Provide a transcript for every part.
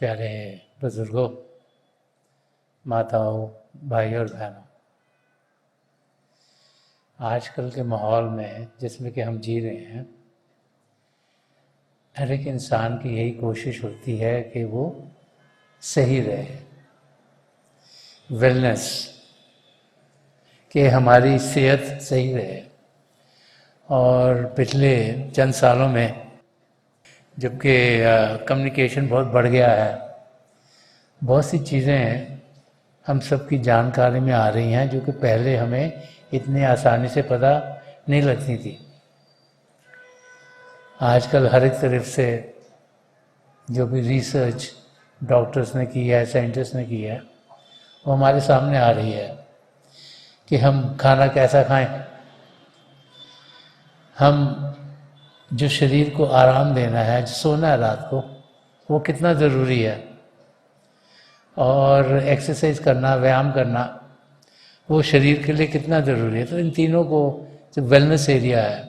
प्यारे बुजुर्गों, माताओं, भाई और बहनों, आजकल के माहौल में जिसमें कि हम जी रहे हैं, हर एक इंसान की यही कोशिश होती है कि वो सही रहे, वेलनेस, कि हमारी सेहत सही रहे। और पिछले चंद सालों में जबकि कम्युनिकेशन बहुत बढ़ गया है, बहुत सी चीज़ें हम सबकी जानकारी में आ रही हैं जो कि पहले हमें इतनी आसानी से पता नहीं लगती थी। आजकल हर एक तरफ से जो भी रिसर्च डॉक्टर्स ने की है, साइंटिस्ट ने की है, वो हमारे सामने आ रही है कि हम खाना कैसा खाएं, हम जो शरीर को आराम देना है, जो सोना है रात को, वो कितना ज़रूरी है, और एक्सरसाइज करना, व्यायाम करना, वो शरीर के लिए कितना ज़रूरी है। तो इन तीनों को जो वेलनेस एरिया है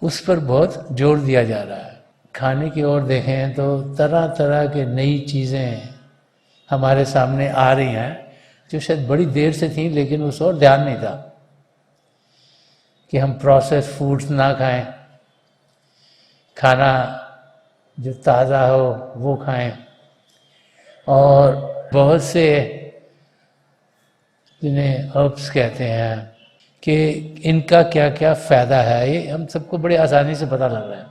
उस पर बहुत जोर दिया जा रहा है। खाने की ओर देखें तो तरह तरह के नई चीज़ें हमारे सामने आ रही हैं जो शायद बड़ी देर से थी, लेकिन उस और ध्यान नहीं था कि हम प्रोसेस फूड्स ना खाएं, खाना जो ताज़ा हो वो खाएं। और बहुत से जिन्हें हर्ब्स कहते हैं कि इनका क्या क्या फ़ायदा है, ये हम सबको बड़े आसानी से पता लग रहा है।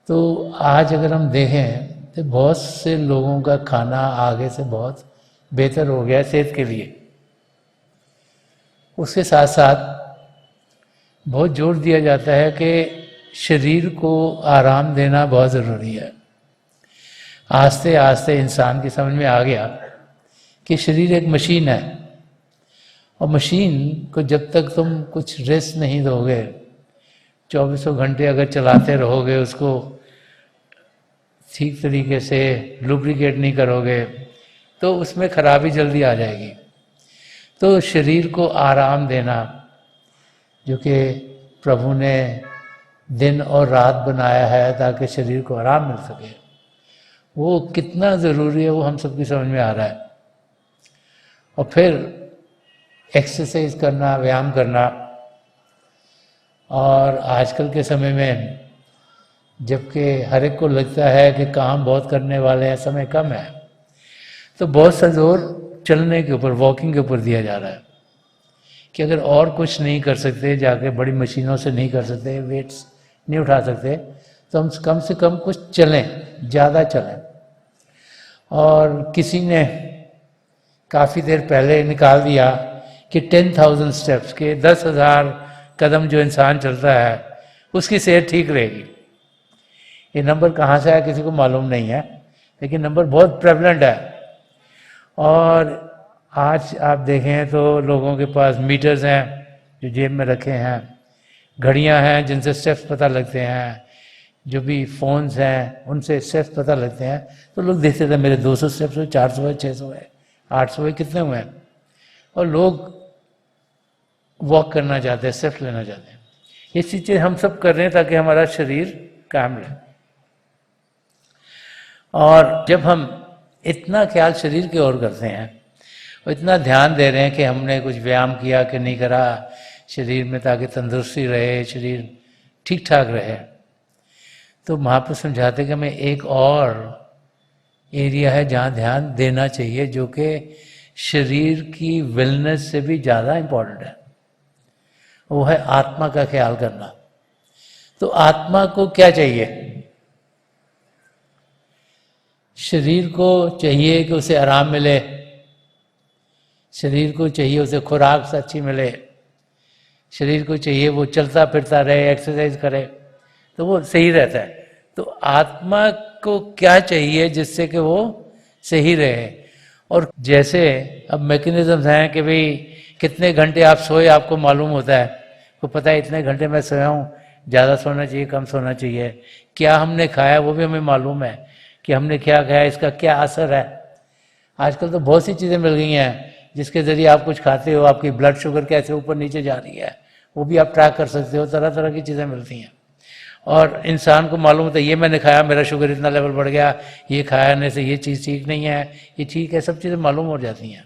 तो आज अगर हम देखें तो बहुत से लोगों का खाना आगे से बहुत बेहतर हो गया है सेहत के लिए। उसके साथ साथ बहुत जोर दिया जाता है कि शरीर को आराम देना बहुत ज़रूरी है। आस्ते आस्ते इंसान की समझ में आ गया कि शरीर एक मशीन है, और मशीन को जब तक तुम कुछ रेस्ट नहीं दोगे, 24 घंटे अगर चलाते रहोगे, उसको ठीक तरीके से लुब्रिकेट नहीं करोगे, तो उसमें खराबी जल्दी आ जाएगी। तो शरीर को आराम देना, जो कि प्रभु ने दिन और रात बनाया है ताकि शरीर को आराम मिल सके, वो कितना ज़रूरी है वो हम सबकी समझ में आ रहा है। और फिर एक्सरसाइज करना, व्यायाम करना। और आजकल के समय में जबकि हर एक को लगता है कि काम बहुत करने वाले हैं, समय कम है, तो बहुत सा जोर चलने के ऊपर, वॉकिंग के ऊपर दिया जा रहा है कि अगर और कुछ नहीं कर सकते, जाके बड़ी मशीनों से नहीं कर सकते, वेट्स नहीं उठा सकते, तो हम कम से कम कुछ चलें, ज़्यादा चलें। और किसी ने काफ़ी देर पहले निकाल दिया कि 10,000 स्टेप्स के 10,000 कदम जो इंसान चलता है उसकी सेहत ठीक रहेगी। ये नंबर कहाँ से आया किसी को मालूम नहीं है, लेकिन नंबर बहुत प्रेवलेंट है। और आज आप देखें तो लोगों के पास मीटर्स हैं जो जेब में रखे हैं, घड़ियां हैं जिनसे स्टेप्स पता लगते हैं, जो भी फ़ोन्स हैं उनसे स्टेप्स पता लगते हैं। तो लोग देखते थे मेरे 200 स्टेप्स हुए, 400 है, 600 है, 800 है, कितने हुए हैं। और लोग वॉक करना चाहते हैं, स्टेप्स लेना चाहते हैं। ये चीज़ें हम सब कर रहे हैं ताकि हमारा शरीर कायम रहे। और जब हम इतना ख्याल शरीर की ओर करते हैं और इतना ध्यान दे रहे हैं कि हमने कुछ व्यायाम किया कि नहीं करा शरीर में, ताकि तंदुरुस्ती रहे, शरीर ठीक ठाक रहे, तो महापुरुष समझाते कि हमें एक और एरिया है जहाँ ध्यान देना चाहिए, जो कि शरीर की वेलनेस से भी ज़्यादा इम्पोर्टेंट है। वो है आत्मा का ख्याल करना। तो आत्मा को क्या चाहिए? शरीर को चाहिए कि उसे आराम मिले, शरीर को चाहिए उसे खुराक अच्छी मिले, शरीर को चाहिए वो चलता फिरता रहे, एक्सरसाइज करे, तो वो सही रहता है। तो आत्मा को क्या चाहिए जिससे कि वो सही रहे? और जैसे अब मैकेनिज्म्स हैं कि भाई कितने घंटे आप सोए आपको मालूम होता है, को पता है इतने घंटे मैं सोया हूँ, ज़्यादा सोना चाहिए, कम सोना चाहिए। क्या हमने खाया वो भी हमें मालूम है कि हमने क्या खाया, इसका क्या असर है। आजकल तो बहुत सी चीज़ें मिल गई हैं जिसके ज़रिए आप कुछ खाते हो, आपकी ब्लड शुगर कैसे ऊपर नीचे जा रही है वो भी आप ट्रैक कर सकते हो, तरह तरह की चीज़ें मिलती हैं। और इंसान को मालूम होता है ये मैंने खाया मेरा शुगर इतना लेवल बढ़ गया, ये खाने से ये चीज़ ठीक नहीं है, ये ठीक है, सब चीज़ें मालूम हो जाती हैं।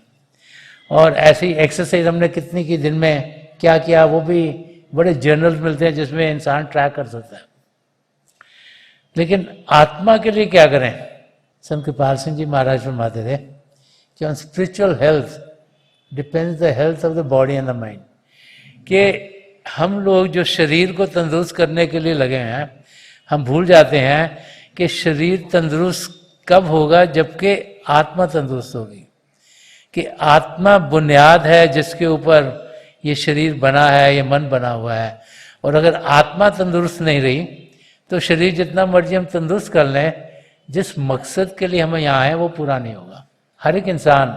और ऐसी एक्सरसाइज हमने कितनी की, दिन में क्या किया, वो भी बड़े जर्नल्स मिलते हैं जिसमें इंसान ट्रैक कर सकता है। लेकिन आत्मा के लिए क्या करें? संत कृपाल सिंह जी महाराज फरमाते थे कि on spiritual health depends the health of the body and the mind, कि हम लोग जो शरीर को तंदुरुस्त करने के लिए लगे हैं, हम भूल जाते हैं कि शरीर तंदुरुस्त कब होगा, जबकि आत्मा तंदुरुस्त होगी। कि आत्मा बुनियाद है जिसके ऊपर ये शरीर बना है, ये मन बना हुआ है। और अगर आत्मा तंदुरुस्त नहीं रही तो शरीर जितना मर्जी हम तंदुरुस्त कर लें, जिस मकसद के लिए हम यहाँ आए वो पूरा नहीं होगा। हर एक इंसान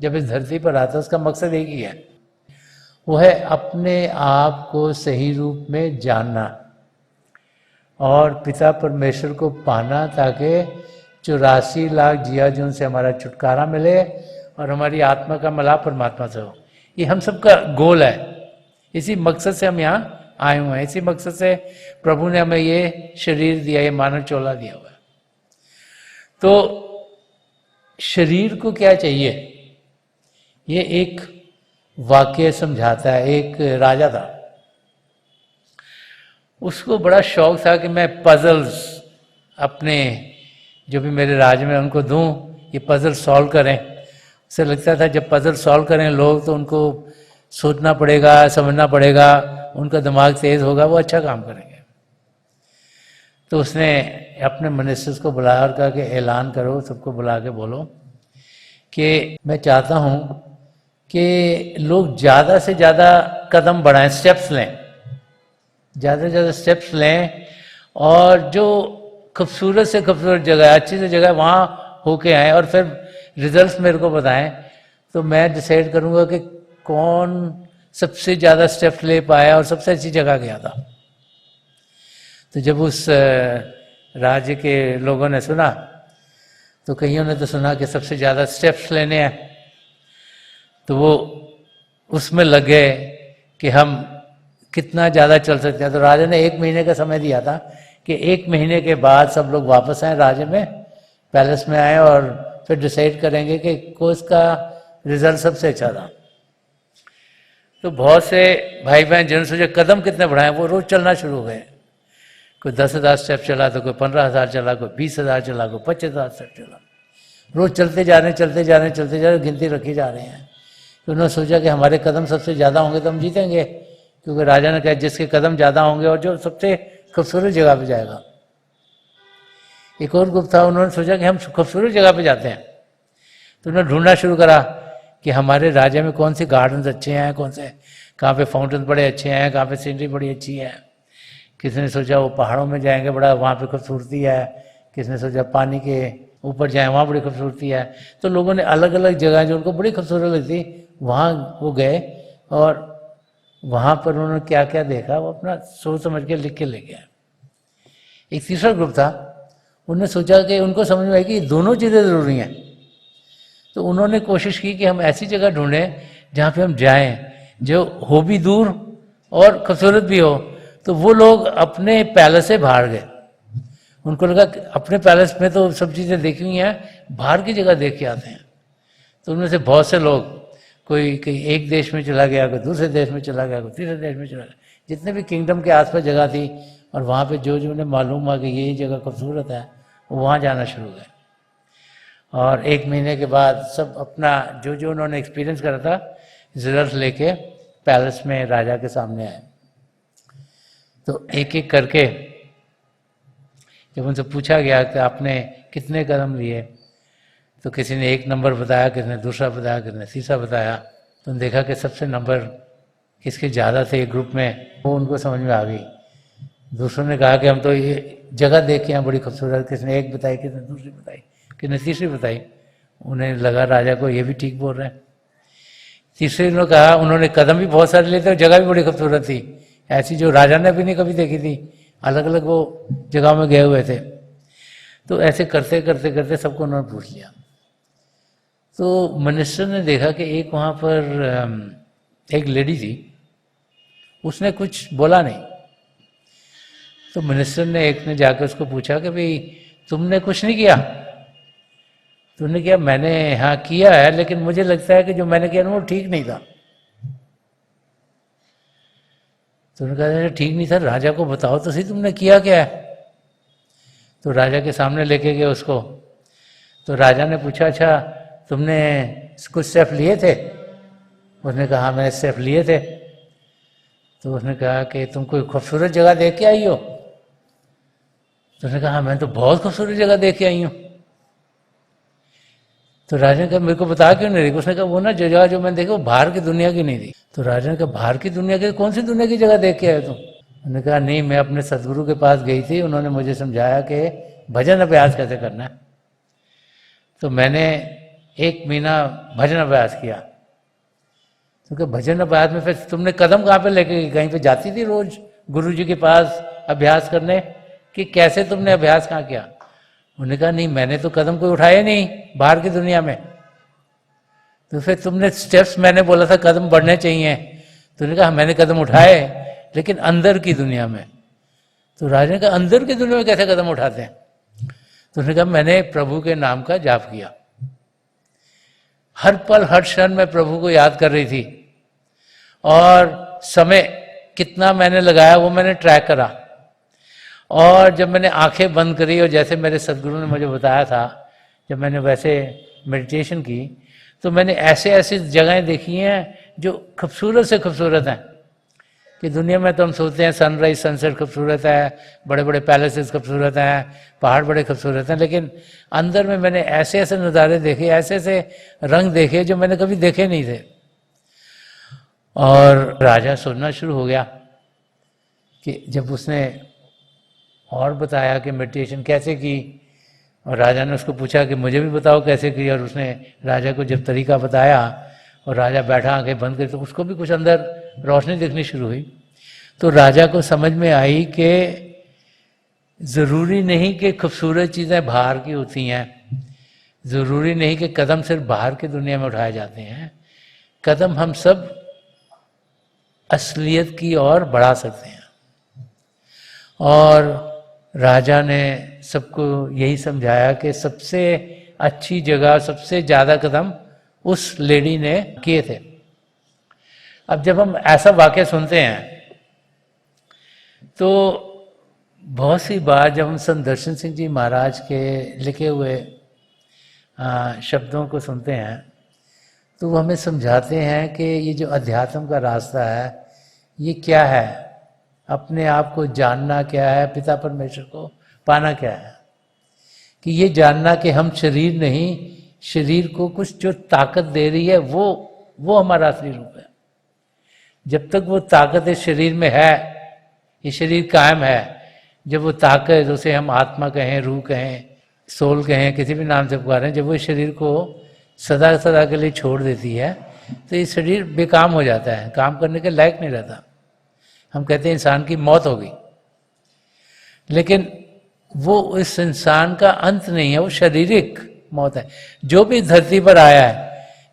जब इस धरती पर आता है उसका मकसद एक ही है, वो है अपने आप को सही रूप में जानना और पिता परमेश्वर को पाना, ताकि 84 लाख जिया जून से हमारा छुटकारा मिले और हमारी आत्मा का मिलाप परमात्मा से हो। ये हम सबका गोल है, इसी मकसद से हम यहाँ आए हुए हैं, इसी मकसद से प्रभु ने हमें ये शरीर दिया, ये मानव चोला दिया हुआ है। तो शरीर को क्या चाहिए, ये एक वाक्य समझाता है। एक राजा था, उसको बड़ा शौक था कि मैं पजल्स अपने जो भी मेरे राज्य में उनको दूं, ये पजल सॉल्व करें। उसे लगता था जब पजल सॉल्व करें लोग तो उनको सोचना पड़ेगा, समझना पड़ेगा, उनका दिमाग तेज होगा, वो अच्छा काम करेंगे। तो उसने अपने मिनिस्टर्स को बुलाया और कहा कि ऐलान करो, सबको बुला के बोलो कि मैं चाहता हूँ कि लोग ज़्यादा से ज़्यादा कदम बढ़ाएं, स्टेप्स लें, ज़्यादा से ज़्यादा स्टेप्स लें, और जो खूबसूरत से खूबसूरत जगह है, अच्छी सी जगह वहाँ होके आएँ और फिर रिजल्ट्स मेरे को बताएं। तो मैं डिसाइड करूँगा कि कौन सबसे ज़्यादा स्टेप्स ले पाया और सबसे अच्छी जगह गया था। तो जब उस राज्य के लोगों ने सुना, तो कईयों ने तो सुना कि सबसे ज़्यादा स्टेप्स लेने हैं, तो वो उसमें लग गए कि हम कितना ज़्यादा चल सकते हैं। तो राजा ने 1 महीने का समय दिया था कि 1 महीने के बाद सब लोग वापस आए राज्य में, पैलेस में आए और फिर डिसाइड करेंगे कि किसका रिजल्ट सबसे अच्छा था। तो बहुत से भाई बहन जिन्होंने सोचा कदम कितने बढ़ाए, वो रोज़ चलना शुरू हो गए। कोई 10,000 स्टेप चला, तो कोई 15,000 चला, कोई 20,000 चला, कोई 25,000 स्टेप चला। रोज़ चलते जा रहे हैं, चलते जा रहे हैं, चलते जा रहे हैं, गिनती रखी जा रहे हैं। तो उन्होंने सोचा कि हमारे कदम सबसे ज़्यादा होंगे तो हम जीतेंगे, क्योंकि राजा ने कहा जिसके कदम ज़्यादा होंगे और जो सबसे खूबसूरत जगह पे जाएगा। एक और ग्रुप था, उन्होंने सोचा कि हम खूबसूरत जगह पे जाते हैं। तो उन्होंने ढूंढना शुरू करा कि हमारे राज्य में कौन से गार्डन्स अच्छे हैं, कौन से कहाँ पे फाउंटेन बड़े अच्छे हैं, कहाँ पे सीनरी बड़ी अच्छी है। किसी ने सोचा वो पहाड़ों में जाएंगे, बड़ा वहाँ पे खूबसूरती है। किसी ने सोचा पानी के ऊपर जाएं, वहाँ बड़ी खूबसूरती है। तो लोगों ने अलग अलग जगह जो उनको बड़ी खूबसूरत लगती वहाँ वो गए और वहाँ पर उन्होंने क्या क्या देखा वो अपना सोच समझ के लिख के ले गया। एक तीसरा ग्रुप था, उन्होंने सोचा कि उनको समझ में आई कि दोनों चीज़ें ज़रूरी हैं। तो उन्होंने कोशिश की कि हम ऐसी जगह ढूंढें जहाँ पे हम जाएं, जो हो भी दूर और खूबसूरत भी हो। तो वो लोग अपने पैलेस से बाहर गए। उनको लगा कि अपने पैलेस में तो सब चीज़ें देखी हुई हैं, बाहर की जगह देख के आते हैं। तो उनमें से बहुत से लोग, कोई कहीं एक देश में चला गया, कोई दूसरे देश में चला गया, कोई तीसरे देश में चला गया। जितने भी किंगडम के आसपास जगह थी और वहाँ पे जो जो उन्हें मालूम हुआ कि ये जगह खूबसूरत है, वो वहाँ जाना शुरू गए। और 1 महीने के बाद सब अपना जो जो उन्होंने एक्सपीरियंस करा था रिजल्ट लेके पैलेस में राजा के सामने आए। तो एक एक करके जब उनसे पूछा गया कि आपने कितने कदम लिए, तो किसी ने 1 नंबर बताया, किसी ने दूसरा बताया, किसी ने तीसरा बताया। तो देखा कि सबसे नंबर किसके ज़्यादा थे ग्रुप में, वो उनको समझ में आ गई। दूसरों ने कहा कि हम तो ये जगह देख के हैं बड़ी खूबसूरत, किसी ने 1 बताई, किसी ने दूसरी बताई, किसी ने तीसरी बताई। उन्हें लगा राजा को ये भी ठीक बोल रहे हैं। तीसरे ने कहा, उन्होंने कदम भी बहुत सारे लिए थे और जगह भी बड़ी खूबसूरत थी, ऐसी जो राजा ने भी नहीं कभी देखी थी। अलग अलग वो जगह में गए हुए थे। तो ऐसे करते करते करते सबको उन्होंने पूछ लिया। तो मिनिस्टर ने देखा कि एक वहाँ पर एक लेडी थी, उसने कुछ बोला नहीं। तो मिनिस्टर ने एक ने जाकर उसको पूछा कि भाई तुमने कुछ नहीं किया? तुमने किया? मैंने हाँ किया है, लेकिन मुझे लगता है कि जो मैंने किया ना वो ठीक नहीं था। तो उन्होंने कहा ठीक नहीं था, राजा को बताओ तो सही तुमने किया क्या है। तो राजा के सामने लेके गए उसको। तो राजा ने पूछा अच्छा तुमने कुछ स्टेप लिए थे? उसने कहा हाँ मैंने स्टेप लिए थे। तो उसने कहा कि तुम कोई खूबसूरत जगह देख के आई हो? तो उसने कहा हाँ मैं तो बहुत खूबसूरत जगह देख के आई हूँ। तो राजा ने कहा मेरे को बता क्यों नहीं रही? उसने कहा वो ना जगह जो मैंने देखी वो बाहर की दुनिया की नहीं थी। तो राजा ने कहा बाहर की दुनिया की? कौन सी दुनिया की जगह देख के आए तुम? उन्होंने कहा नहीं मैं अपने सदगुरु के पास गई थी, उन्होंने मुझे समझाया कि भजन अभ्यास कैसे करना है। तो मैंने 1 महीना भजन अभ्यास किया। क्योंकि भजन अभ्यास में फिर तुमने कदम कहाँ पे लेके गई? कहीं पे जाती थी रोज गुरु जी के पास अभ्यास करने, कि कैसे तुमने अभ्यास कहाँ किया? उन्होंने कहा नहीं मैंने तो कदम कोई उठाए नहीं बाहर की दुनिया में। तो फिर तुमने स्टेप्स, मैंने बोला था कदम बढ़ने चाहिए, तो उन्होंने कहा मैंने कदम उठाए लेकिन अंदर की दुनिया में। तो राजा ने कहा अंदर की दुनिया में कैसे कदम उठाते हैं? तो उन्होंने कहा मैंने प्रभु के नाम का जाप किया, हर पल हर क्षण मैं प्रभु को याद कर रही थी, और समय कितना मैंने लगाया वो मैंने ट्रैक करा। और जब मैंने आंखें बंद करी और जैसे मेरे सदगुरु ने मुझे बताया था, जब मैंने वैसे मेडिटेशन की तो मैंने ऐसे ऐसी जगहें देखी हैं जो खूबसूरत से खूबसूरत हैं कि दुनिया में तो हम सोचते हैं सनराइज सनसेट खूबसूरत है, बड़े बड़े पैलेसेस खूबसूरत हैं, पहाड़ बड़े खूबसूरत हैं, लेकिन अंदर में मैंने ऐसे ऐसे नज़ारे देखे, ऐसे ऐसे रंग देखे जो मैंने कभी देखे नहीं थे। और राजा सोचना शुरू हो गया कि जब उसने और बताया कि मेडिटेशन कैसे की, और राजा ने उसको पूछा कि मुझे भी बताओ कैसे की, और उसने राजा को जब तरीका बताया और राजा बैठा आंखें बंद कर, तो उसको भी कुछ अंदर रोशनी दिखनी शुरू हुई। तो राजा को समझ में आई कि ज़रूरी नहीं कि खूबसूरत चीज़ें बाहर की होती हैं, ज़रूरी नहीं कि कदम सिर्फ बाहर की दुनिया में उठाए जाते हैं, कदम हम सब असलियत की ओर बढ़ा सकते हैं। और राजा ने सबको यही समझाया कि सबसे अच्छी जगह, सबसे ज़्यादा कदम उस लेडी ने किए थे। अब जब हम ऐसा वाक्य सुनते हैं तो बहुत सी बार जब हम संत दर्शन सिंह जी महाराज के लिखे हुए शब्दों को सुनते हैं तो वो हमें समझाते हैं कि ये जो अध्यात्म का रास्ता है ये क्या है, अपने आप को जानना क्या है, पिता परमेश्वर को पाना क्या है। कि ये जानना कि हम शरीर नहीं, शरीर को कुछ जो ताकत दे रही है वो हमारा असली रूप है। जब तक वो ताकत इस शरीर में है, ये शरीर कायम है, जब वो ताकत, उसे हम आत्मा कहें, रूह कहें, सोल कहें, किसी भी नाम से पुकारें, जब वो शरीर को सदा सदा के लिए छोड़ देती है तो ये शरीर बेकाम हो जाता है, काम करने के लायक नहीं रहता। हम कहते हैं इंसान की मौत हो गई, लेकिन वो इस इंसान का अंत नहीं है, वो शारीरिक मौत है। जो भी धरती पर आया है,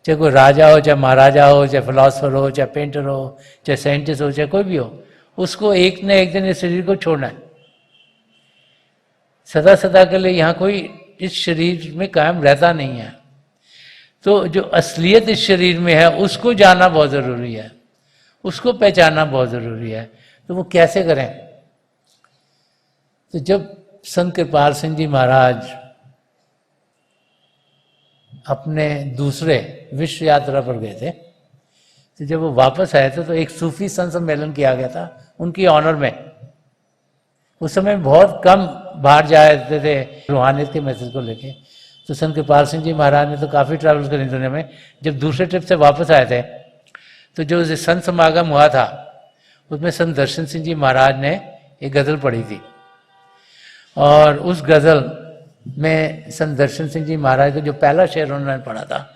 चाहे कोई राजा हो, चाहे महाराजा हो, चाहे फिलोसफर हो, चाहे पेंटर हो, चाहे साइंटिस्ट हो, चाहे कोई भी हो, उसको एक न एक दिन इस शरीर को छोड़ना है। सदा सदा के लिए यहाँ कोई इस शरीर में कायम रहता नहीं है। तो जो असलियत इस शरीर में है उसको जानना बहुत ज़रूरी है, उसको पहचानना बहुत ज़रूरी है। तो वो कैसे करें? तो जब संत कृपाल सिंह जी महाराज अपने दूसरे विश्व यात्रा पर गए थे, तो जब वो वापस आए थे तो एक सूफी संत सम्मेलन किया गया था उनकी ऑनर में। उस समय बहुत कम बाहर जाते थे रूहानियत के मैसेज को लेके। तो संत कृपाल सिंह जी महाराज ने तो काफ़ी ट्रैवल करी दुनिया में। जब दूसरे ट्रिप से वापस आए थे तो जो संत समागम हुआ था उसमें संत दर्शन सिंह जी महाराज ने एक गज़ल पढ़ी थी, और उस गज़ल में संत दर्शन सिंह जी महाराज का जो पहला शेर उन्होंने पढ़ा था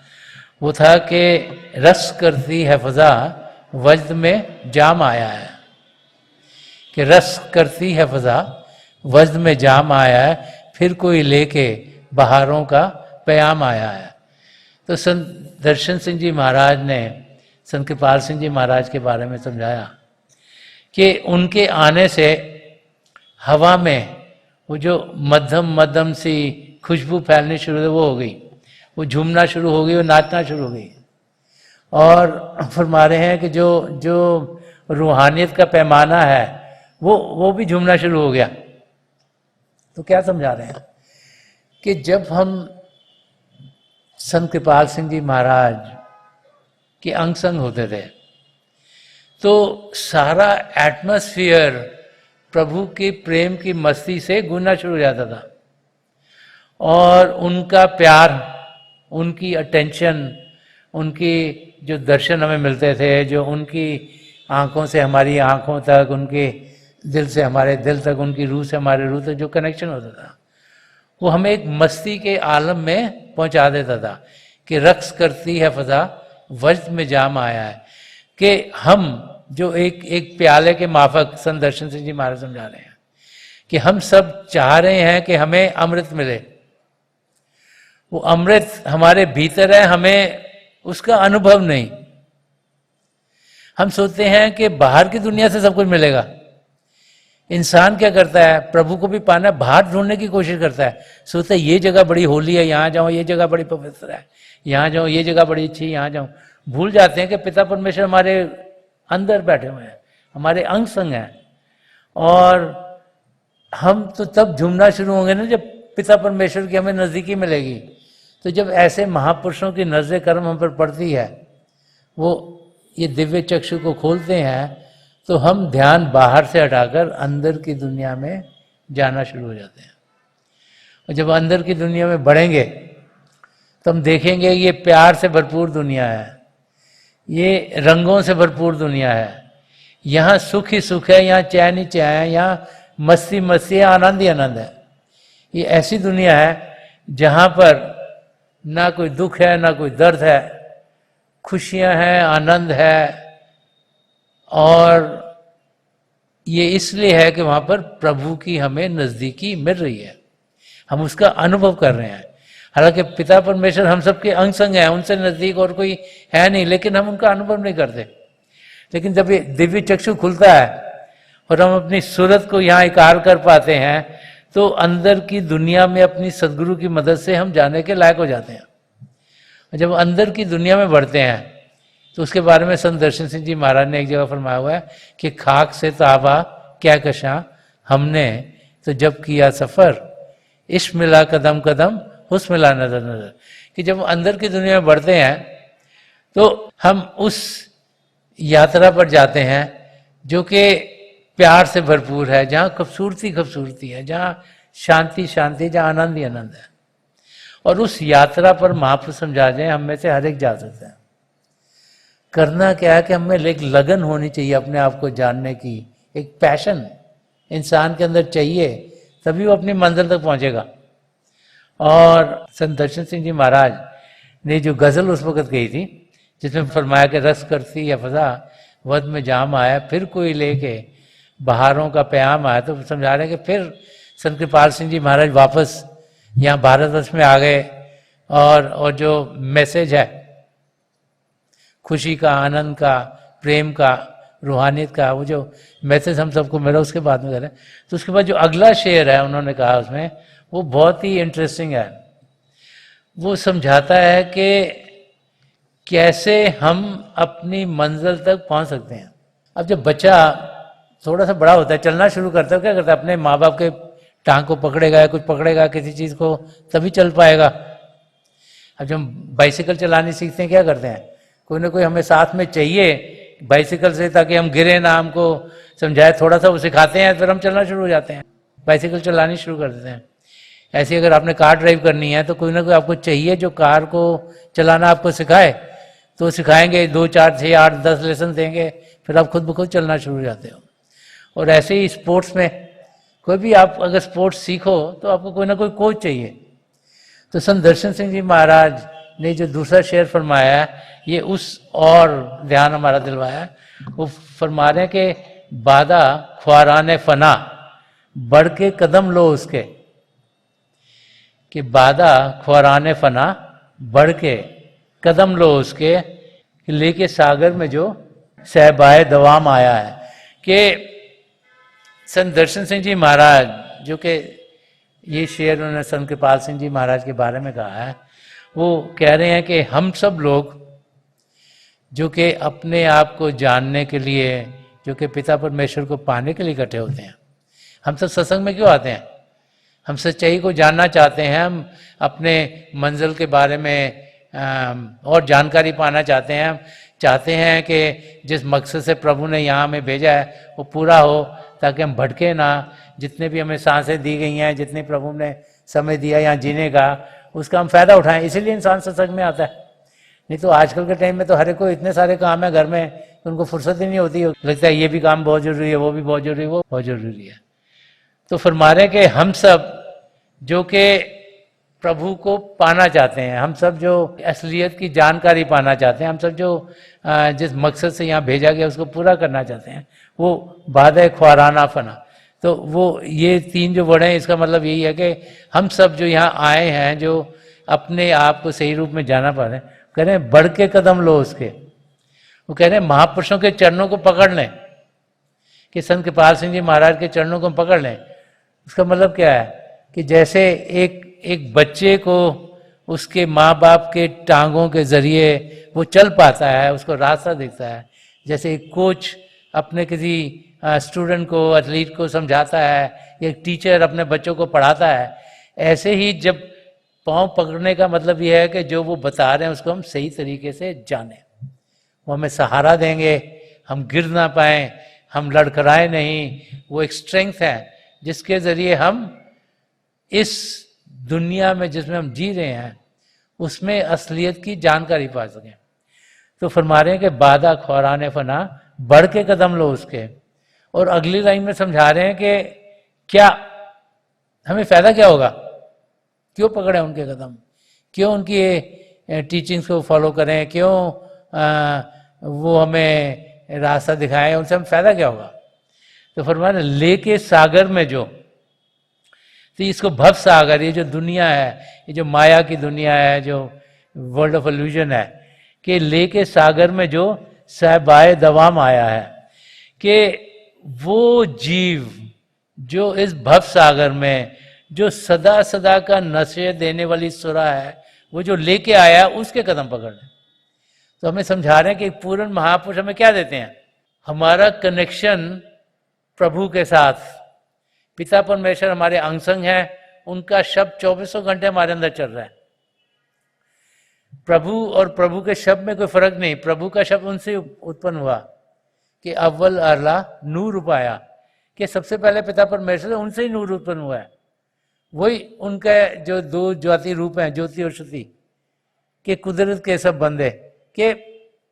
वो था कि रस करती है फजा वज्द में जाम आया है। कि रस करती है फजा वज्द में जाम आया है, फिर कोई लेके बहारों का प्याम आया है। तो संत दर्शन सिंह जी महाराज ने संत कृपाल सिंह जी महाराज के बारे में समझाया कि उनके आने से हवा में वो जो मध्यम मध्यम सी खुशबू फैलनी शुरू हुई, वो हो गई, वो झूमना शुरू हो गई, वो नाचना शुरू हो गई। और फरमा रहे हैं कि जो जो रूहानियत का पैमाना है वो भी झूमना शुरू हो गया। तो क्या समझा रहे हैं कि जब हम संत कृपाल सिंह जी महाराज के अंग संग होते थे तो सारा एटमॉस्फेयर प्रभु के प्रेम की मस्ती से गूंजना शुरू हो जाता था, और उनका प्यार, उनकी अटेंशन, उनकी जो दर्शन हमें मिलते थे, जो उनकी आंखों से हमारी आंखों तक, उनके दिल से हमारे दिल तक, उनकी रूह से हमारे रूह तक जो कनेक्शन होता था, वो हमें एक मस्ती के आलम में पहुंचा देता था कि रक्स करती है फजा वज्द में जाम आया है। कि हम जो एक प्याले के माफक संत दर्शन सिंह जी महाराज समझा रहे हैं कि हम सब चाह रहे हैं कि हमें अमृत मिले। वो अमृत हमारे भीतर है, हमें उसका अनुभव नहीं। हम सोचते हैं कि बाहर की दुनिया से सब कुछ मिलेगा। इंसान क्या करता है, प्रभु को भी पाना, बाहर ढूंढने की कोशिश करता है, सोचता है ये जगह बड़ी होली है, यहाँ जाऊँ, ये जगह बड़ी पवित्र है, यहाँ जाऊँ, ये जगह बड़ी अच्छी, यहाँ जाऊँ। भूल जाते हैं कि पिता परमेश्वर हमारे अंदर बैठे हुए हैं, हमारे अंग संग हैं, और हम तो तब झूमना शुरू होंगे ना जब पिता परमेश्वर की हमें नज़दीकी मिलेगी। तो जब ऐसे महापुरुषों की नजर कर्म हम पर पड़ती है, वो ये दिव्य चक्षु को खोलते हैं, तो हम ध्यान बाहर से हटाकर अंदर की दुनिया में जाना शुरू हो जाते हैं। और जब अंदर की दुनिया में बढ़ेंगे तो हम देखेंगे ये प्यार से भरपूर दुनिया है, ये रंगों से भरपूर दुनिया है, यहाँ सुख ही सुख है, यहाँ चैन ही चैन है, यहाँ मस्ती मस्ती है, आनंद ही आनंद है। ये ऐसी दुनिया है जहाँ पर ना कोई दुख है, ना कोई दर्द है, खुशियाँ हैं, आनंद है। और ये इसलिए है कि वहाँ पर प्रभु की हमें नज़दीकी मिल रही है, हम उसका अनुभव कर रहे हैं। हालांकि पिता परमेश्वर हम सबके अंग संग हैं, उनसे नज़दीक और कोई है नहीं, लेकिन हम उनका अनुभव नहीं करते। लेकिन जब ये दिव्य चक्षु खुलता है और हम अपनी सूरत को यहाँ इकार कर पाते हैं, तो अंदर की दुनिया में अपनी सदगुरु की मदद से हम जाने के लायक हो जाते हैं। और जब अंदर की दुनिया में बढ़ते हैं तो उसके बारे में संत दर्शन सिंह जी महाराज ने एक जगह फरमाया हुआ है कि खाक से ताबा क्या कशा हमने तो जब किया सफ़र, इश्क मिला कदम कदम, हुस्न मिला नजर नजर। कि जब अंदर की दुनिया में बढ़ते हैं तो हम उस यात्रा पर जाते हैं जो कि प्यार से भरपूर है, जहाँ खूबसूरती खूबसूरती है, जहाँ शांति शांति, जहाँ आनंद ही आनंद है। और उस यात्रा पर महापुरुष समझा जाए, हम में से हर एक जा सकते हैं। करना क्या है कि हमें एक लगन होनी चाहिए अपने आप को जानने की, एक पैशन इंसान के अंदर चाहिए, तभी वो अपनी मंजिल तक पहुंचेगा। और संत दर्शन सिंह जी महाराज ने जो गज़ल उस वक़्त कही थी, जिसमें फरमाया कि रस करती या फजा वद में जाम आया, फिर कोई लेके बहारों का प्याम आया, तो समझा रहे हैं कि फिर संत कृपाल सिंह जी महाराज वापस यहाँ भारतवर्ष में आ गए, और जो मैसेज है खुशी का, आनंद का, प्रेम का, रूहानियत का, वो जो मैसेज हम सबको मिला, उसके बाद में करें। तो उसके बाद जो अगला शेर है उन्होंने कहा उसमें, वो बहुत ही इंटरेस्टिंग है। वो समझाता है कि कैसे हम अपनी मंजिल तक पहुंच सकते हैं। अब जब बच्चा थोड़ा सा बड़ा होता है, चलना शुरू करता है, क्या करता है, अपने माँ बाप के टांग को पकड़ेगा या कुछ पकड़ेगा किसी चीज़ को, तभी चल पाएगा। अब जब हम बाइसिकल चलानी सीखते हैं, क्या करते हैं, कोई ना कोई हमें साथ में चाहिए बाइसिकल से, ताकि हम गिरे ना, हमको समझाए थोड़ा सा, वो सिखाते हैं, फिर हम चलना शुरू हो जाते हैं, बाइसिकल चलानी शुरू कर देते हैं। ऐसे अगर आपने कार ड्राइव करनी है तो कोई ना कोई आपको चाहिए जो कार को चलाना आपको सिखाए, तो सिखाएंगे, 2 4 6 8 10 लेसन देंगे, फिर आप खुद ब खुद चलना शुरू हो जाते हो। और ऐसे ही स्पोर्ट्स में, कोई भी आप अगर स्पोर्ट्स सीखो तो आपको कोई ना कोई कोच चाहिए। तो संत दर्शन सिंह जी महाराज ने जो दूसरा शेर फरमाया है, ये उस और ध्यान हमारा दिलवाया है। वो फरमा रहे हैं कि बादा ख्वारान फना बढ़ के कदम लो उसके, कि बादा ख्वारान फना बढ़ के कदम लो उसके, लेके सागर में जो सहबाए दवाम आया है। कि संत दर्शन सिंह जी महाराज, जो कि ये शेर उन्होंने संत कृपाल सिंह जी महाराज के बारे में कहा है, वो कह रहे हैं कि हम सब लोग जो कि अपने आप को जानने के लिए, जो कि पिता परमेश्वर को पाने के लिए इकट्ठे होते हैं, हम सब सत्संग में क्यों आते हैं? हम सच्चाई को जानना चाहते हैं, हम अपने मंजिल के बारे में और जानकारी पाना चाहते हैं। हम चाहते हैं कि जिस मकसद से प्रभु ने यहाँ हमें भेजा है वो पूरा हो, ताकि हम भटके ना। जितने भी हमें सांसें दी गई हैं, जितने प्रभु ने समय दिया यहाँ जीने का, उसका हम फ़ायदा उठाएं। इसीलिए इंसान सत्संग में आता है। नहीं तो आजकल के टाइम में तो हर एक को इतने सारे काम है घर में, तो उनको फुर्सत ही नहीं होती। लगता है ये भी काम बहुत ज़रूरी है, वो भी बहुत ज़रूरी है, वो बहुत ज़रूरी है। तो फरमा रहे कि हम सब जो कि प्रभु को पाना चाहते हैं, हम सब जो असलियत की जानकारी पाना चाहते हैं, हम सब जो जिस मकसद से यहाँ भेजा गया उसको पूरा करना चाहते हैं, वो बादे ख्वाराना फना। तो वो ये तीन जो वर्ड हैं, इसका मतलब यही है कि हम सब जो यहाँ आए हैं, जो अपने आप को सही रूप में जाना पा रहे हैं, कह रहे हैं बढ़ के कदम लो उसके। वो कह रहे हैं महापुरुषों के चरणों को पकड़ लें, कि संत कृपाल सिंह जी महाराज के चरणों को पकड़ लें। उसका मतलब क्या है कि जैसे एक बच्चे को उसके माँ बाप के टांगों के जरिए वो चल पाता है, उसको रास्ता दिखता है, जैसे एक कोच अपने किसी स्टूडेंट को, एथलीट को समझाता है, या एक टीचर अपने बच्चों को पढ़ाता है, ऐसे ही जब पाँव पकड़ने का मतलब यह है कि जो वो बता रहे हैं उसको हम सही तरीके से जानें, वो हमें सहारा देंगे, हम गिर ना पाएँ, हम लड़खड़ाए नहीं। वो एक स्ट्रेंथ है जिसके ज़रिए हम इस दुनिया में जिसमें हम जी रहे हैं उसमें असलियत की जानकारी पा सकें। तो फरमा रहे हैं कि बादा ख्वाराने फना, बढ़ के कदम लो उसके। और अगली लाइन में समझा रहे हैं कि क्या हमें फ़ायदा क्या होगा, क्यों पकड़े उनके कदम, क्यों उनकी टीचिंग्स को फॉलो करें, क्यों वो हमें रास्ता दिखाएं, उनसे हम फ़ायदा क्या होगा। तो फरमा रहे लेके सागर में जो, तो इसको भव सागर, ये जो दुनिया है, ये जो माया की दुनिया है, जो वर्ल्ड ऑफ इल्यूजन है, कि लेके सागर में जो सहबाए दवाम आया है, कि वो जीव जो इस भव सागर में जो सदा सदा का नशे देने वाली सुरा है, वो जो लेके आया उसके कदम पकड़ने। तो हमें समझा रहे हैं कि पूर्ण महापुरुष हमें क्या देते हैं, हमारा कनेक्शन प्रभु के साथ। पिता परमेश्वर हमारे अंग संग हैं, उनका शब्द 24 घंटे हमारे अंदर चल रहा है। प्रभु और प्रभु के शब्द में कोई फर्क नहीं। प्रभु का शब्द उनसे उत्पन्न हुआ कि अव्वल अरला नूर पाया, कि सबसे पहले पिता परमेश्वर, उनसे ही नूर उत्पन्न हुआ है। वही उनके जो दो ज्योति रूप हैं, ज्योति और श्रुति, कि कुदरत के सब बंदे, कि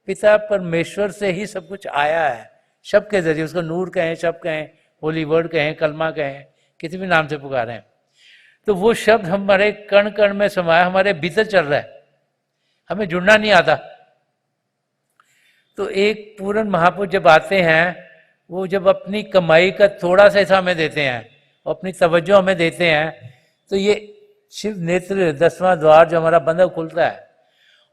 पिता परमेश्वर से ही सब कुछ आया है, शब्द के जरिए। उसको नूर कहें, शब्द कहें, होली वर्ड कहें, कलमा कहें, किसी भी नाम से पुकारें। तो वो शब्द हमारे कण कण में समाया, हमारे भीतर चल रहा है, हमें जुड़ना नहीं आता। तो एक पूर्ण महापुरुष जब आते हैं, वो जब अपनी कमाई का थोड़ा सा हिस्सा हमें देते हैं और अपनी तवज्जो हमें देते हैं, तो ये शिव नेत्र 10वां द्वार जो हमारा बंद खुलता है,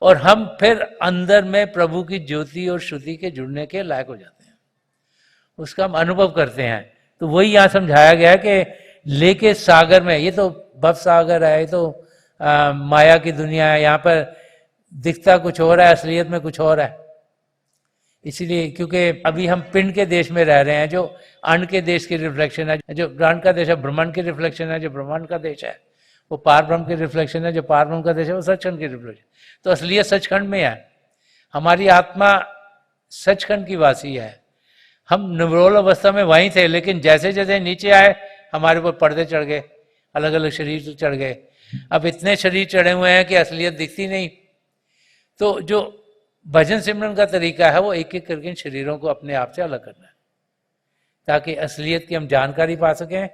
और हम फिर अंदर में प्रभु की ज्योति और श्रुति के जुड़ने के लायक हो जाते हैं, उसका हम अनुभव करते हैं। तो वही यहाँ समझाया गया है कि लेके सागर में, ये तो भव सागर है, ये तो माया की दुनिया है, यहाँ पर दिखता कुछ और है, असलियत में कुछ और है। इसीलिए क्योंकि अभी हम पिंड के देश में रह रहे हैं, जो अण्ड के देश की रिफ्लेक्शन है, जो ब्रह्मांड का देश है ब्रह्मांड की रिफ्लेक्शन है, जो ब्रह्मांड का देश है वो पार ब्रह्म की रिफ्लेक्शन है, जो पार ब्रह्म का देश है वो सचखंड की रिफ्लेक्शन। तो असलियत सचखंड में है, हमारी आत्मा सचखंड की वासी है। हम निवरोल अवस्था में वहीं थे, लेकिन जैसे जैसे नीचे आए हमारे ऊपर पर्दे चढ़ गए, अलग अलग शरीर चढ़ गए। अब इतने शरीर चढ़े हुए हैं कि असलियत दिखती नहीं। तो जो भजन सिमरन का तरीका है वो एक एक करके इन शरीरों को अपने आप से अलग करना है, ताकि असलियत की हम जानकारी पा सकें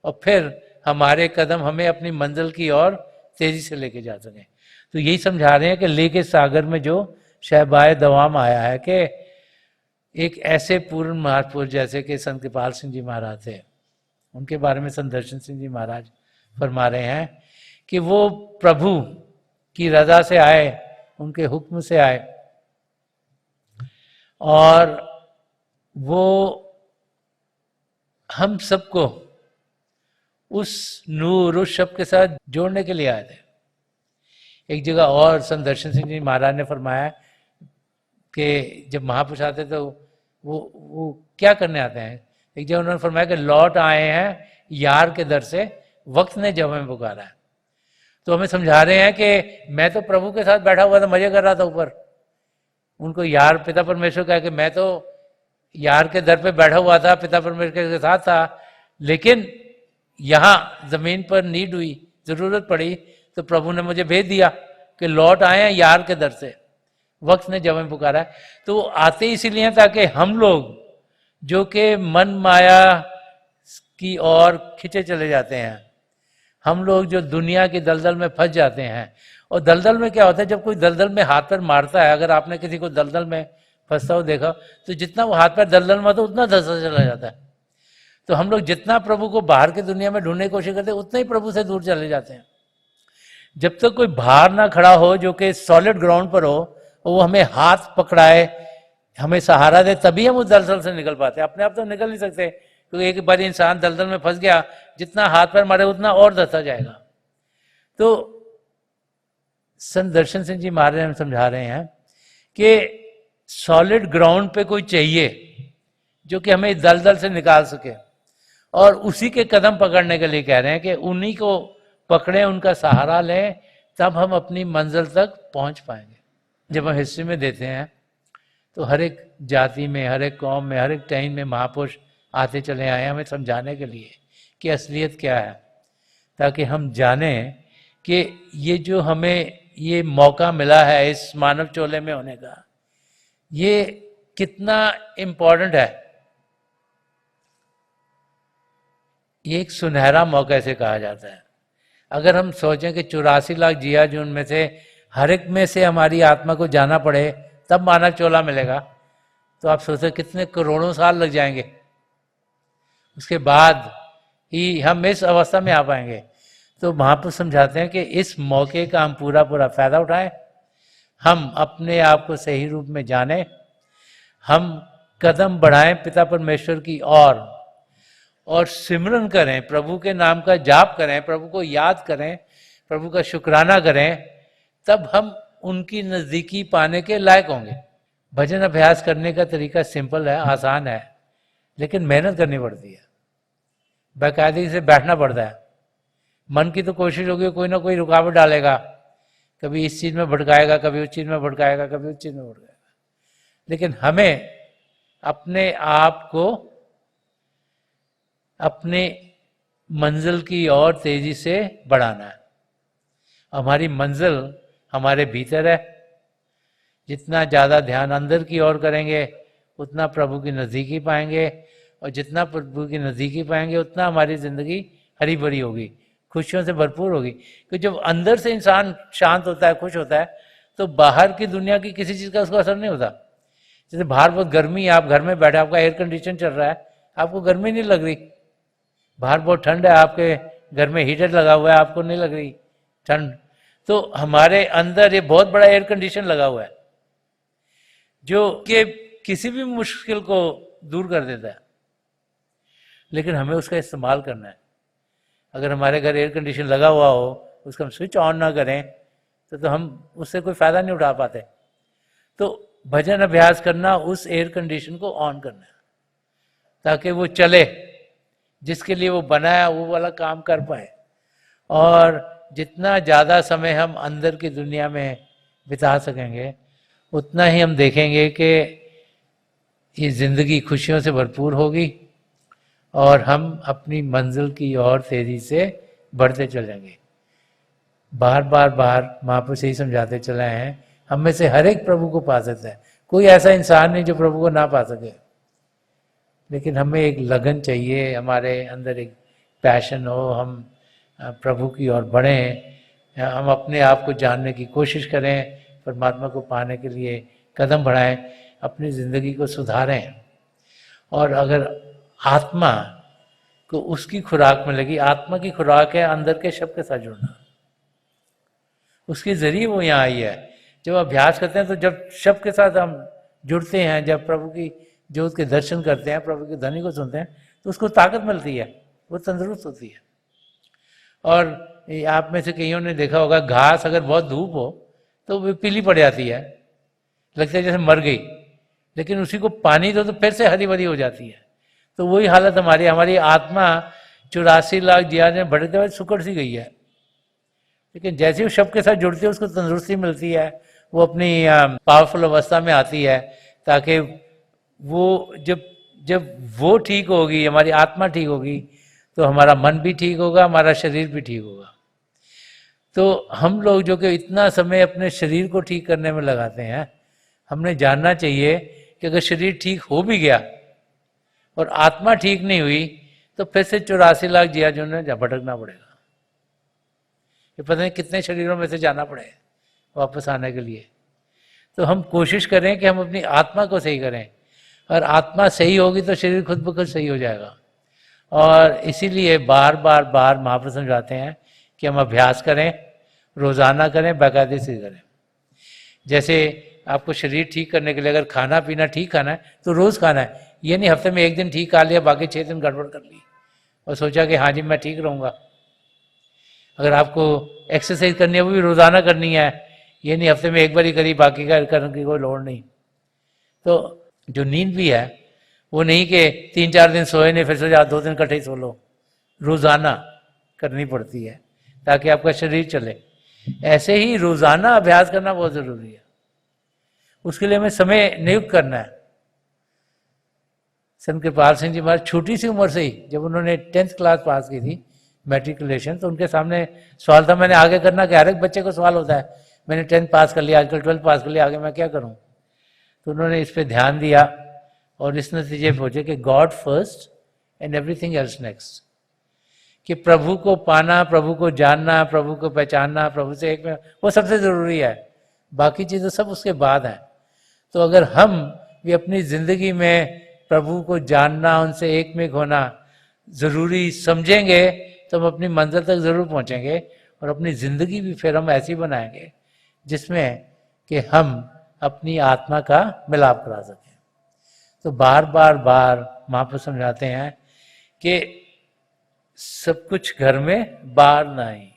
और फिर हमारे कदम हमें अपनी मंजिल की ओर तेजी से लेके जा सकें। तो यही समझा रहे हैं कि लेके सागर में जो शहबाए दवाम आया है, कि एक ऐसे पूर्ण महापुरुष जैसे कि संत कृपाल सिंह जी महाराज थे, उनके बारे में संत दर्शन सिंह जी महाराज फरमा रहे हैं कि वो प्रभु की रजा से आए, उनके हुक्म से आए, और वो हम सबको उस नूर, उस शब्द के साथ जोड़ने के लिए आए थे। एक जगह और संत दर्शन सिंह जी महाराज ने फरमाया कि जब महापुरुष आते तो वो क्या करने आते हैं। एक जगह उन्होंने फरमाया कि लौट आए हैं यार के दर से, वक्त ने जब हमें पुकारा है। तो हमें समझा रहे हैं कि मैं तो प्रभु के साथ बैठा हुआ था, मजे कर रहा था ऊपर, उनको यार पिता परमेश्वर कहा कि मैं तो यार के दर पे बैठा हुआ था, पिता परमेश्वर के साथ था, लेकिन यहाँ जमीन पर नीड हुई, जरूरत पड़ी, तो प्रभु ने मुझे भेज दिया कि लौट आए हैं यार के दर से, वक्त ने जब हमें पुकारा है। तो वो आते इसीलिए हैं ताकि हम लोग जो कि मन माया की ओर खिंचे चले जाते हैं, हम लोग जो दुनिया की दलदल में फंस जाते हैं। और दलदल में क्या होता है, जब कोई दलदल में हाथ पैर मारता है, अगर आपने किसी को दलदल में फंसता हो देखा, तो जितना वो हाथ पैर दलदल में होता है उतना धंसा चला जाता है। तो हम लोग जितना प्रभु को बाहर की दुनिया में ढूंढने की कोशिश करते हैं, उतना ही प्रभु से दूर चले जाते हैं। जब तक कोई बाहर ना खड़ा हो जो कि सॉलिड ग्राउंड पर हो, वो हमें हाथ पकड़ाए, हमें सहारा दे, तभी हम उस दलदल से निकल पाते हैं। अपने आप तो निकल नहीं सकते, क्योंकि एक बार इंसान दलदल में फंस गया, जितना हाथ पैर मारे उतना और धंसा जाएगा। तो संत दर्शन सिंह जी महाराज हम समझा रहे हैं कि सॉलिड ग्राउंड पे कोई चाहिए जो कि हमें दलदल से निकाल सके, और उसी के कदम पकड़ने के लिए कह रहे हैं कि उन्हीं को पकड़ें, उनका सहारा लें, तब हम अपनी मंजिल तक पहुंच पाएंगे। जब हम हिस्ट्री में देते हैं तो हर एक जाति में, हर एक कौम में, हर एक टाइम में महापुरुष आते चले आए हमें समझाने के लिए कि असलियत क्या है, ताकि हम जानें कि ये जो हमें ये मौका मिला है इस मानव चोले में होने का, ये कितना इम्पोर्टेंट है। ये एक सुनहरा मौका ऐसे कहा जाता है। अगर हम सोचें कि 84 लाख जिया जून में से हर एक में से हमारी आत्मा को जाना पड़े तब मानव चोला मिलेगा, तो आप सोचते कितने करोड़ों साल लग जाएंगे, उसके बाद ही हम इस अवस्था में आ पाएंगे। तो महापुरुष समझाते हैं कि इस मौके का हम पूरा पूरा फायदा उठाएं, हम अपने आप को सही रूप में जानें, हम कदम बढ़ाएं पिता परमेश्वर की ओर, और सिमरन करें, प्रभु के नाम का जाप करें, प्रभु को याद करें, प्रभु का शुक्राना करें, तब हम उनकी नज़दीकी पाने के लायक होंगे। भजन अभ्यास करने का तरीका सिंपल है, आसान है, लेकिन मेहनत करनी पड़ती है, बाकायदगी से बैठना पड़ता है। मन की तो कोशिश होगी, कोई ना कोई रुकावट डालेगा, कभी इस चीज़ में भटकाएगा, कभी उस चीज़ में भटकाएगा, कभी उस चीज़ में भटकाएगा, लेकिन हमें अपने आप को अपने मंजिल की ओर तेजी से बढ़ाना है। हमारी मंजिल हमारे भीतर है। जितना ज़्यादा ध्यान अंदर की ओर करेंगे उतना प्रभु की नज़दीकी पाएंगे, और जितना प्रभु की नज़दीकी पाएंगे उतना हमारी ज़िंदगी हरी भरी होगी, खुशियों से भरपूर होगी। क्योंकि जब अंदर से इंसान शांत होता है, खुश होता है, तो बाहर की दुनिया की किसी चीज़ का उसको असर नहीं होता। जैसे बाहर बहुत गर्मी है, आप घर में बैठे, आपका एयर कंडीशन चल रहा है, आपको गर्मी नहीं लग रही। बाहर बहुत ठंड है, आपके घर में हीटर लगा हुआ है, आपको नहीं लग रही ठंड। तो हमारे अंदर ये बहुत बड़ा एयर कंडीशन लगा हुआ है जो कि किसी भी मुश्किल को दूर कर देता है, लेकिन हमें उसका इस्तेमाल करना है। अगर हमारे घर एयर कंडीशन लगा हुआ हो, उसका हम स्विच ऑन ना करें तो हम उससे कोई फ़ायदा नहीं उठा पाते। तो भजन अभ्यास करना उस एयर कंडीशन को ऑन करना है, ताकि वो चले, जिसके लिए वो बना है वो वाला काम कर पाए। और जितना ज़्यादा समय हम अंदर की दुनिया में बिता सकेंगे उतना ही हम देखेंगे कि ये ज़िंदगी खुशियों से भरपूर होगी, और हम अपनी मंजिल की ओर तेज़ी से बढ़ते चलेंगे। बार बार महापुरुष यही समझाते चले हैं, हम में से हर एक प्रभु को पा सकता है, कोई ऐसा इंसान नहीं जो प्रभु को ना पा सके। लेकिन हमें एक लगन चाहिए, हमारे अंदर एक पैशन हो, हम प्रभु की ओर बढ़ें, हम अपने आप को जानने की कोशिश करें, परमात्मा को पाने के लिए कदम बढ़ाएं, अपनी ज़िंदगी को सुधारें। और अगर आत्मा को उसकी खुराक मिलेगी, आत्मा की खुराक है अंदर के शब्द के साथ जुड़ना, उसके ज़रिए वो यहाँ आई है। जब अभ्यास करते हैं तो जब शब्द के साथ हम जुड़ते हैं, जब प्रभु की ज्योत के दर्शन करते हैं, प्रभु की ध्वनि को सुनते हैं, तो उसको ताकत मिलती है, वो तंदुरुस्त होती है। और आप में से कईयों ने देखा होगा, घास अगर बहुत धूप हो तो वो पीली पड़ जाती है, लगता है जैसे मर गई, लेकिन उसी को पानी दो तो फिर से हरी भरी हो जाती है। तो वही हालत हमारी आत्मा 84 लाख जिया में भटकते हुए सुकड़ सी गई है, लेकिन जैसे वो शब्द के साथ जुड़ती है उसको तंदुरुस्ती मिलती है, वो अपनी पावरफुल अवस्था में आती है, ताकि वो जब जब वो ठीक होगी, हमारी आत्मा ठीक होगी, तो हमारा मन भी ठीक होगा, हमारा शरीर भी ठीक होगा। तो हम लोग जो कि इतना समय अपने शरीर को ठीक करने में लगाते हैं, हमने जानना चाहिए कि अगर शरीर ठीक हो भी गया और आत्मा ठीक नहीं हुई तो फिर से 84 लाख जिया जो ने भटकना पड़ेगा। ये पता नहीं कितने शरीरों में से जाना पड़े वापस आने के लिए। तो हम कोशिश करें कि हम अपनी आत्मा को सही करें, और आत्मा सही होगी तो शरीर खुद ब खुद सही हो जाएगा। और इसीलिए बार बार बार महाप्रभु समझाते हैं कि हम अभ्यास करें, रोज़ाना करें, बाकायदे से करें। जैसे आपको शरीर ठीक करने के लिए अगर खाना पीना ठीक खाना है तो रोज़ खाना है, ये नहीं हफ्ते में एक दिन ठीक खा लिया, बाकी 6 दिन गड़बड़ कर ली और सोचा कि हाँ जी मैं ठीक रहूँगा। अगर आपको एक्सरसाइज करनी है वो भी रोज़ाना करनी है, ये नहीं हफ्ते में एक बार ही करी, बाकी का करने की कोई लोड़ नहीं। तो जो नींद भी है वो नहीं कि 3-4 दिन सोए नहीं फिर सोचा 2 दिन इकट्ठे ही सो लो, रोज़ाना करनी पड़ती है ताकि आपका शरीर चले। ऐसे ही रोज़ाना अभ्यास करना बहुत ज़रूरी है, उसके लिए हमें समय नियुक्त करना है। संत कृपाल सिंह जी महाराज छोटी सी उम्र से ही, जब उन्होंने 10th क्लास पास की थी मैट्रिकुलेशन, तो उनके सामने सवाल था, मैंने आगे करना क्या, हर एक बच्चे को सवाल होता है, मैंने 10th पास कर लिया, आजकल 12th पास कर लिया, आगे मैं क्या करूं। तो उन्होंने इस पर ध्यान दिया और इस नतीजे पहुंचे कि God first and everything else next, कि प्रभु को पाना, प्रभु को जानना, प्रभु को पहचानना, प्रभु से एक में, वो सबसे ज़रूरी है, बाकी चीज़ें सब उसके बाद हैं। तो अगर हम भी अपनी ज़िंदगी में प्रभु को जानना, उनसे एक में होना ज़रूरी समझेंगे तो हम अपनी मंजिल तक ज़रूर पहुंचेंगे, और अपनी ज़िंदगी भी फिर हम ऐसी बनाएंगे जिसमें कि हम अपनी आत्मा का मिलाप करा सकें। तो बार बार बार महाप्रभु समझाते हैं कि सब कुछ घर में बाहर नहीं,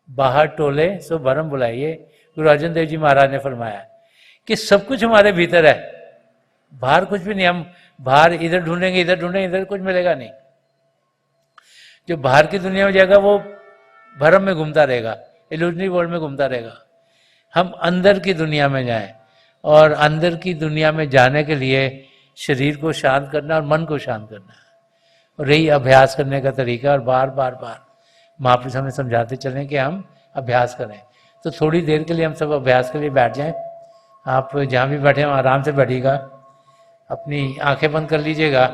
बाहर टोले सो भरम बुलाइए। गुरु अर्जन देव जी महाराज ने फरमाया कि सब कुछ हमारे भीतर है, बाहर कुछ भी नहीं। हम बाहर इधर ढूंढेंगे, इधर ढूंढेंगे, इधर कुछ मिलेगा नहीं। जो बाहर की दुनिया में जाएगा वो भरम में घूमता रहेगा, इल्यूजनरी वर्ल्ड में घूमता रहेगा। हम अंदर की दुनिया में जाएं, और अंदर की दुनिया में जाने के लिए शरीर को शांत करना और मन को शांत करना है, और यही अभ्यास करने का तरीका। और बार बार बार महापुरुष हमें समझाते चलें कि हम अभ्यास करें। तो थोड़ी देर के लिए हम सब अभ्यास के लिए बैठ जाएं। आप जहाँ भी बैठे हो आराम से बैठिएगा, अपनी आंखें बंद कर लीजिएगा,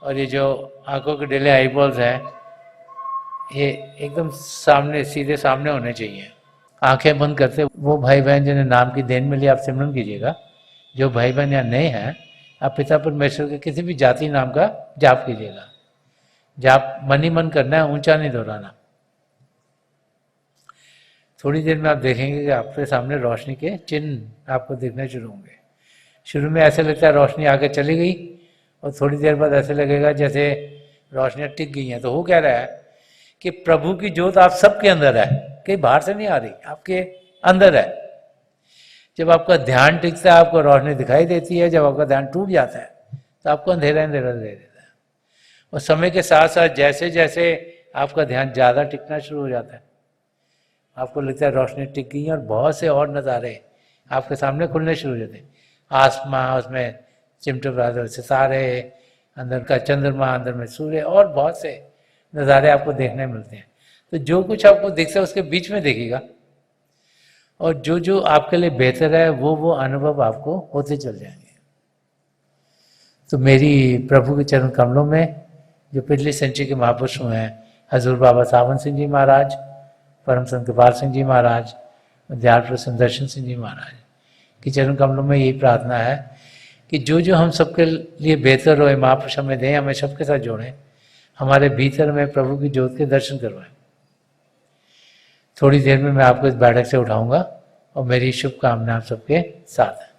और ये जो आंखों के डेले आई बॉल्स हैं ये एकदम सामने, सीधे सामने होने चाहिए। आंखें बंद करते वो भाई बहन जिन्हें नाम की देन मिली आप सिमरन कीजिएगा। जो भाई बहन यहाँ नए हैं, आप पिता परमेश्वर के किसी भी जाति नाम का जाप कीजिएगा। जाप मन ही मन करना है, ऊंचा नहीं दोहराना। थोड़ी देर में आप देखेंगे कि आपके सामने रोशनी के चिन्ह आपको दिखने शुरू होंगे। शुरू में ऐसे लगता है रोशनी आगे चली गई, और थोड़ी देर बाद ऐसे लगेगा जैसे रोशनियाँ टिक गई हैं। तो वो कह रहा है कि प्रभु की जोत आप सबके अंदर है, कहीं बाहर से नहीं आ रही, आपके अंदर है। जब आपका ध्यान टिकता है आपको रोशनी दिखाई देती है, जब आपका ध्यान टूट जाता है तो आपको अंधेरा अंधेरा दे देता है। और समय के साथ साथ जैसे जैसे आपका ध्यान ज़्यादा टिकना शुरू हो जाता है, आपको लगता है रोशनी टिक गई है, और बहुत से और नज़ारे आपके सामने खुलने शुरू हो जाते हैं। आसमां, उसमें चिमटे सितारे, अंदर का चंद्रमा, अंदर में सूर्य, और बहुत से नज़ारे आपको देखने मिलते हैं। तो जो कुछ आपको दिखता है उसके बीच में देखिएगा, और जो जो आपके लिए बेहतर है वो अनुभव आपको होते चल जाएंगे। तो मेरी प्रभु के चरण कमलों में जो पिछली सेंचुरी के महापुरुष हुए हैं, हजूर बाबा सावन सिंह जी महाराज, परम संत कृपाल सिंह जी महाराज, दयाल प्रसन्न दर्शन सिंह जी महाराज के चरण कमलों में यही प्रार्थना है कि जो जो हम सबके लिए बेहतर हो महापुरुष हमें दें, हमें सबके साथ जोड़ें, हमारे भीतर में प्रभु की ज्योत के दर्शन करवाएं। थोड़ी देर में मैं आपको इस बैठक से उठाऊंगा, और मेरी शुभकामना आप सबके साथ है।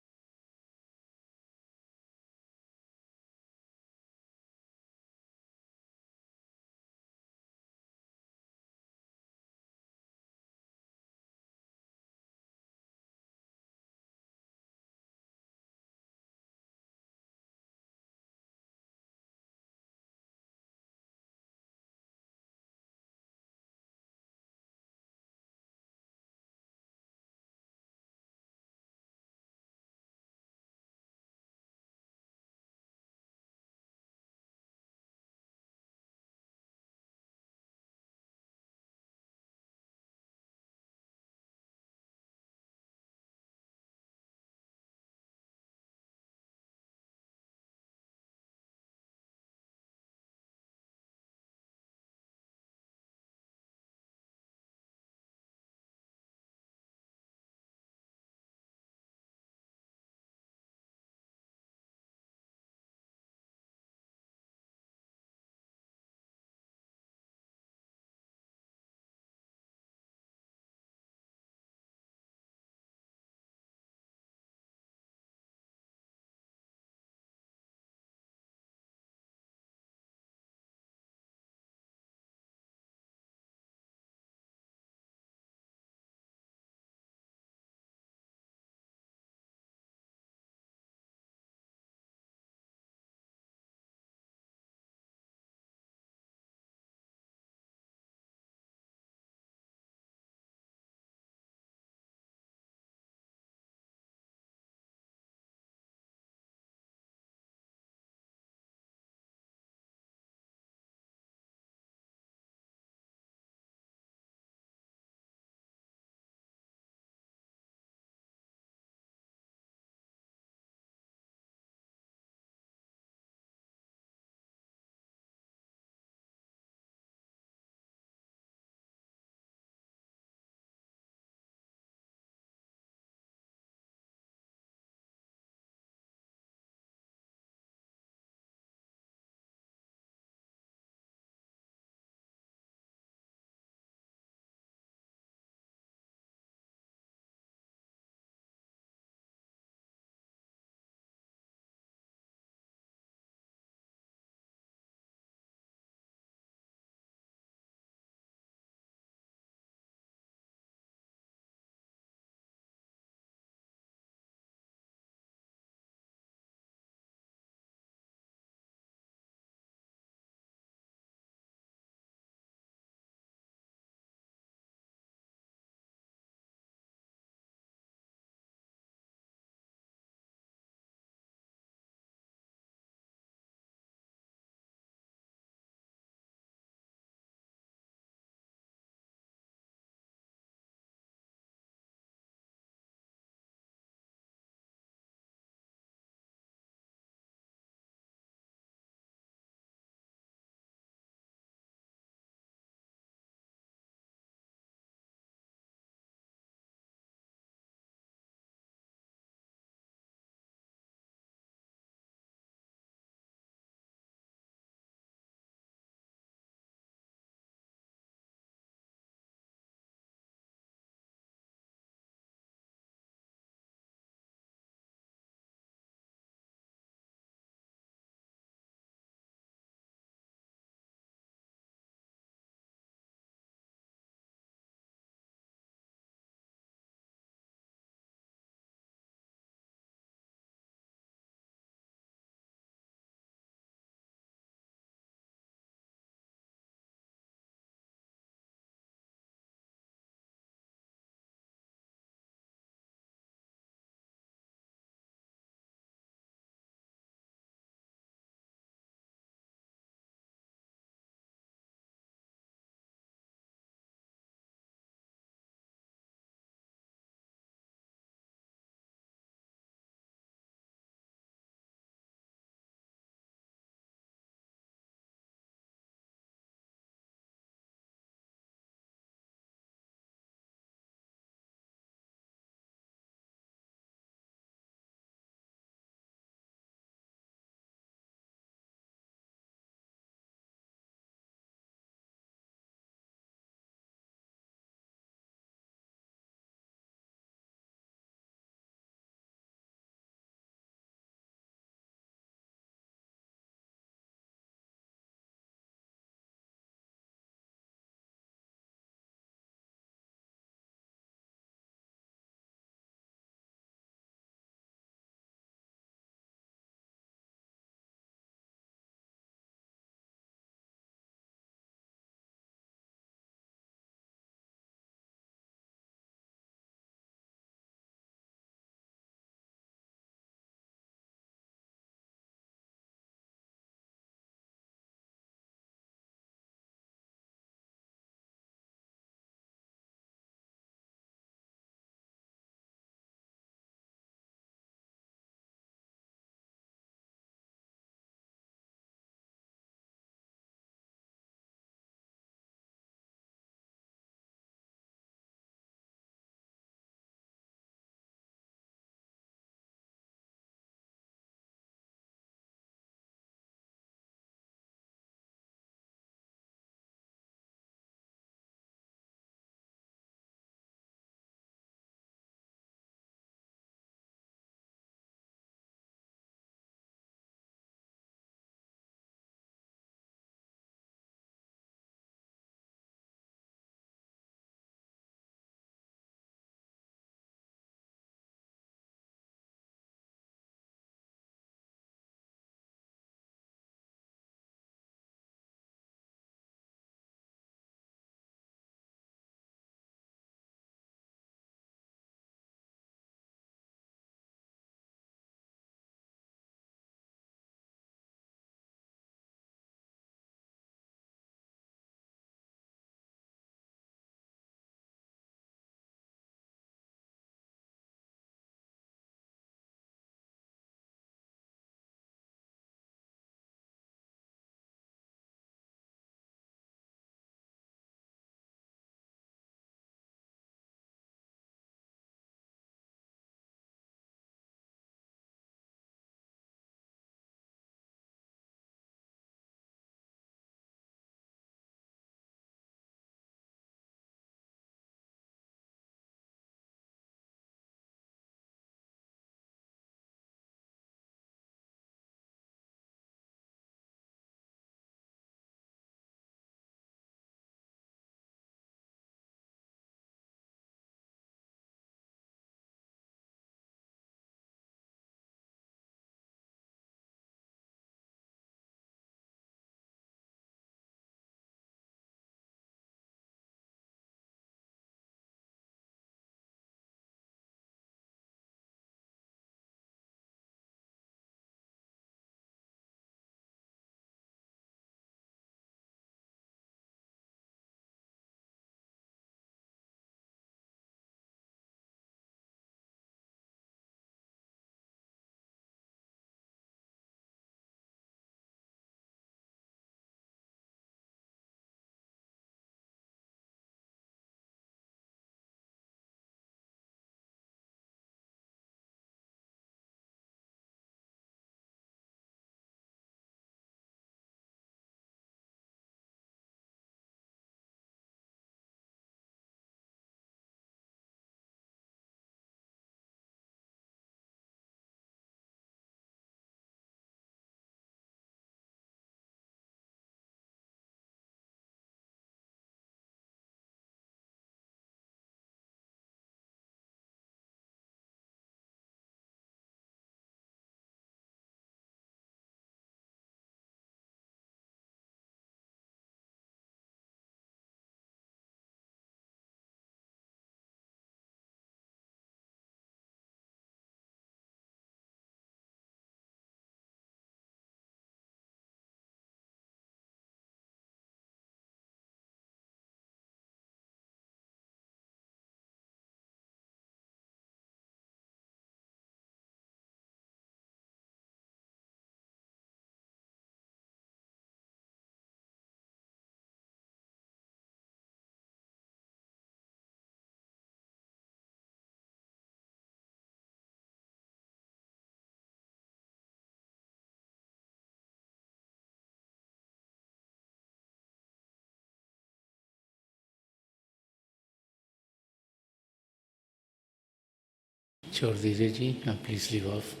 छोड़ दीजिए जी, प्लीज़ लीव ऑफ।